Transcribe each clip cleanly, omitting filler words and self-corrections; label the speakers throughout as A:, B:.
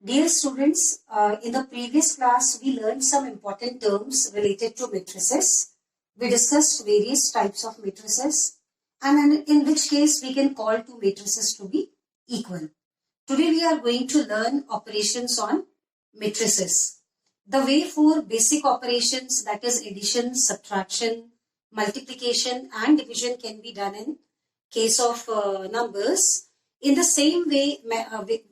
A: Dear students, in the previous class, we learned some important terms related to matrices. We discussed various types of matrices and in which case we can call two matrices to be equal. Today we are going to learn operations on matrices. The way for basic operations, that is addition, subtraction, multiplication and division, can be done in case of numbers. In the same way,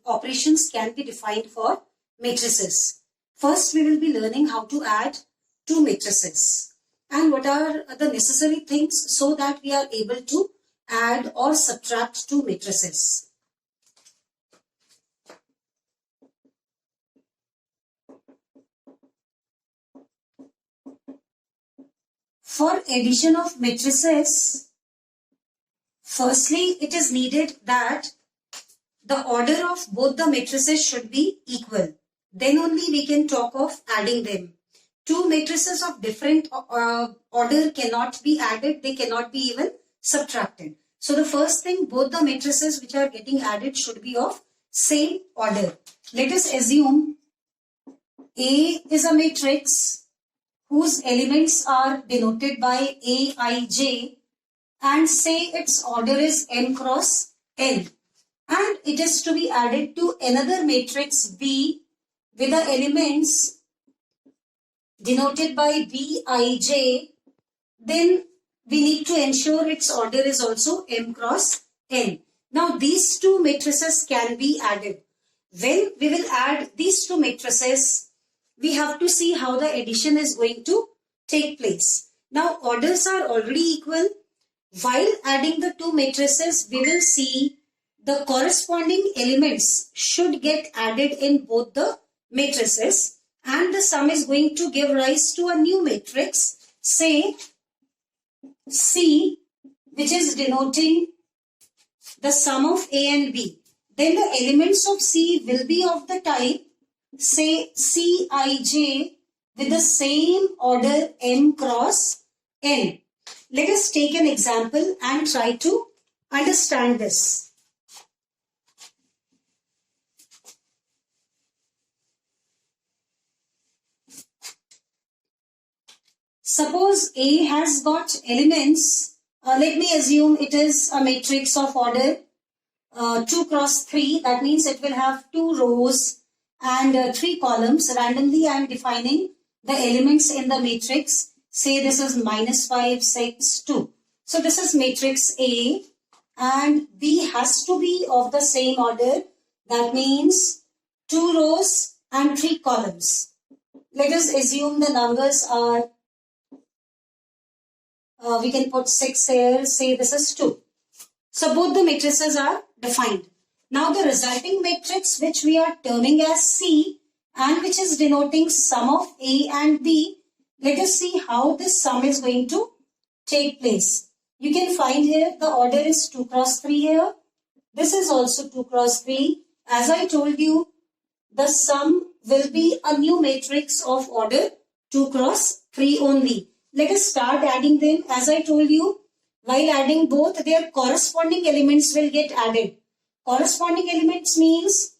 A: operations can be defined for matrices. First, we will be learning how to add two matrices and what are the necessary things so that we are able to add or subtract two matrices. For addition of matrices, firstly, it is needed that the order of both the matrices should be equal. Then only we can talk of adding them. Two matrices of different order cannot be added. They cannot be even subtracted. So the first thing, both the matrices which are getting added should be of same order. Let us assume A is a matrix whose elements are denoted by Aij, and say its order is n cross n, and it is to be added to another matrix B with the elements denoted by Bij, then we need to ensure its order is also m cross n. Now these two matrices can be added. When we will add these two matrices, we have to see how the addition is going to take place. Now orders are already equal. While adding the two matrices, we will see the corresponding elements should get added in both the matrices, and the sum is going to give rise to a new matrix, say C, which is denoting the sum of A and B. Then the elements of C will be of the type, say Cij, with the same order m cross n. Let us take an example and try to understand this. Suppose A has got elements. Let me assume it is a matrix of order 2 cross 3. That means it will have 2 rows and 3 columns. Randomly I am defining the elements in the matrix. Say this is -5, 6, 2. So this is matrix A, and B has to be of the same order. That means 2 rows and 3 columns. Let us assume the numbers are, we can put 6 here, say this is 2. So both the matrices are defined. Now the resulting matrix, which we are terming as C and which is denoting sum of A and B, let us see how this sum is going to take place. You can find here the order is 2 cross 3 here. This is also 2 cross 3. As I told you, the sum will be a new matrix of order 2 cross 3 only. Let us start adding them. As I told you, while adding both, their corresponding elements will get added. Corresponding elements means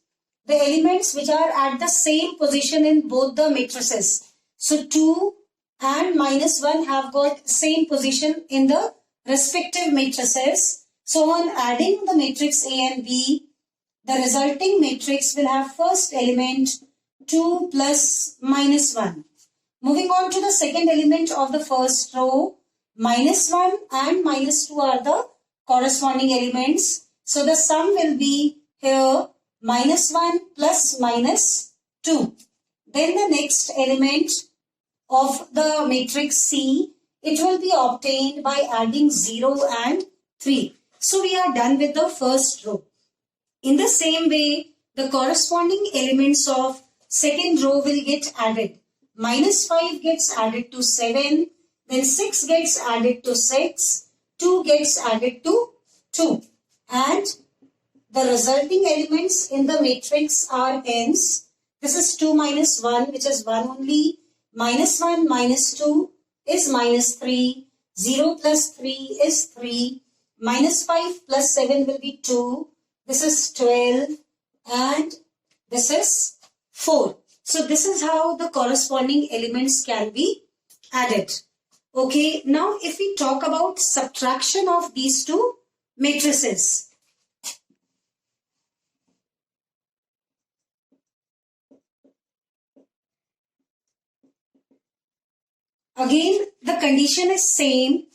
A: the elements which are at the same position in both the matrices. So 2 and -1 have got same position in the respective matrices. So on adding the matrix A and B, the resulting matrix will have first element 2 plus -1. Moving on to the second element of the first row, -1 and -2 are the corresponding elements. So the sum will be here -1 plus -2. Then the next element of the matrix C, it will be obtained by adding 0 and 3. So we are done with the first row. In the same way, the corresponding elements of second row will get added. -5 gets added to 7, then 6 gets added to 6, 2 gets added to 2. And the resulting elements in the matrix are n's. This is 2 minus 1, which is 1 only. -1 minus 2 is -3. 0 plus 3 is 3. -5 plus 7 will be 2. This is 12. And this is 4. So this is how the corresponding elements can be added. Okay, now if we talk about subtraction of these two matrices. Again, the condition is same.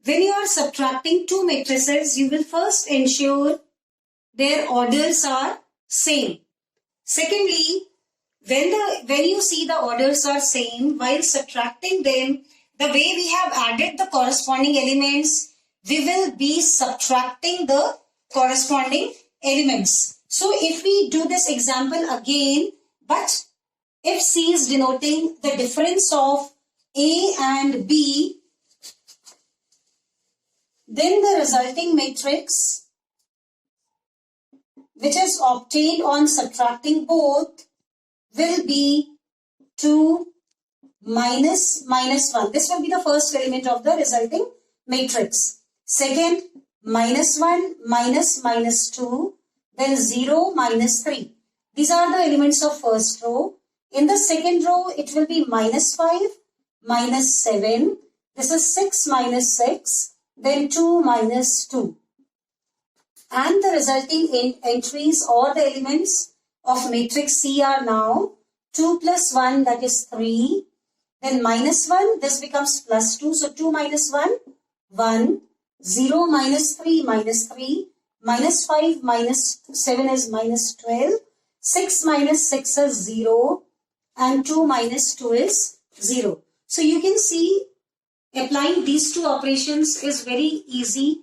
A: When you are subtracting two matrices, you will first ensure their orders are same. Secondly, when you see the orders are same, while subtracting them, the way we have added the corresponding elements, we will be subtracting the corresponding elements. So if we do this example again, but if C is denoting the difference of A and B, then the resulting matrix, which is obtained on subtracting both, will be 2 minus 1. This will be the first element of the resulting matrix. Second, -1 minus 2, then 0 minus 3. These are the elements of first row. In the second row, it will be -5 minus 7. This is 6 minus 6, then 2 minus 2. And the resulting entries or the elements of matrix C are now 2 plus 1, that is 3. Then -1, this becomes plus 2. So 2 minus 1, 1. 0 minus 3, -5 minus 7 is minus 12. 6 minus 6 is 0. And 2 minus 2 is 0. So you can see applying these two operations is very easy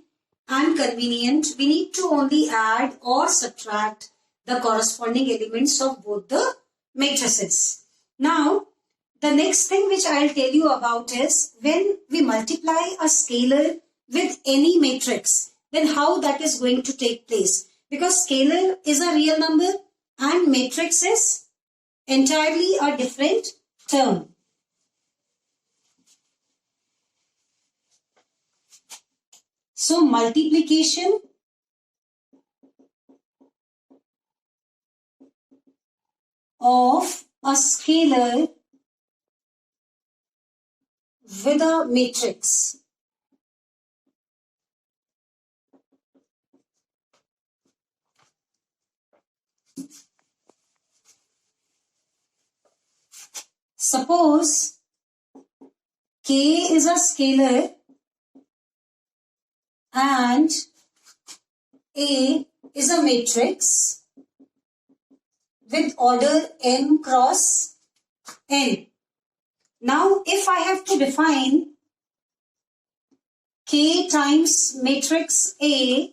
A: and convenient. We need to only add or subtract the corresponding elements of both the matrices. Now, the next thing which I'll tell you about is when we multiply a scalar with any matrix, then how that is going to take place. Because scalar is a real number and matrix is entirely a different term. So multiplication of a scalar with a matrix. Suppose K is a scalar and A is a matrix with order m cross n. Now, if I have to define K times matrix A,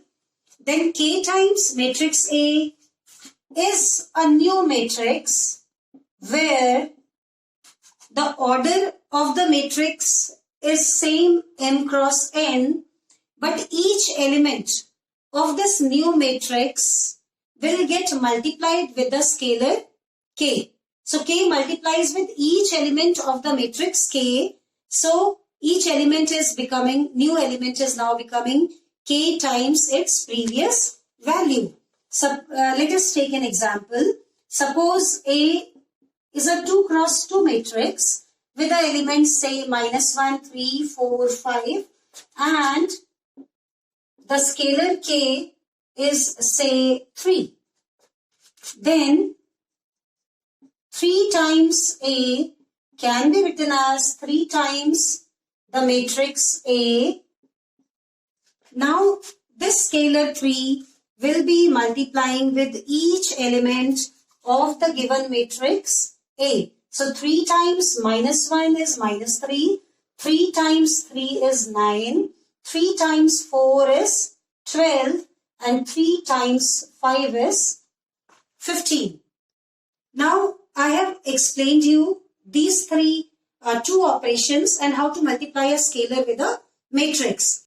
A: then K times matrix A is a new matrix where the order of the matrix is same m cross n, but each element of this new matrix will get multiplied with the scalar K. So K multiplies with each element of the matrix K. So each element is becoming, new element is now becoming K times its previous value. So let us take an example. Suppose A is a 2 cross 2 matrix with the elements say -1, 3, 4, 5 and the scalar K is say 3. Then 3 times A can be written as 3 times the matrix A. Now this scalar 3 will be multiplying with each element of the given matrix A. So 3 times -1 is -3, 3 times 3 is 9, 3 times 4 is 12 and 3 times 5 is 15. Now I have explained you these two operations and how to multiply a scalar with a matrix.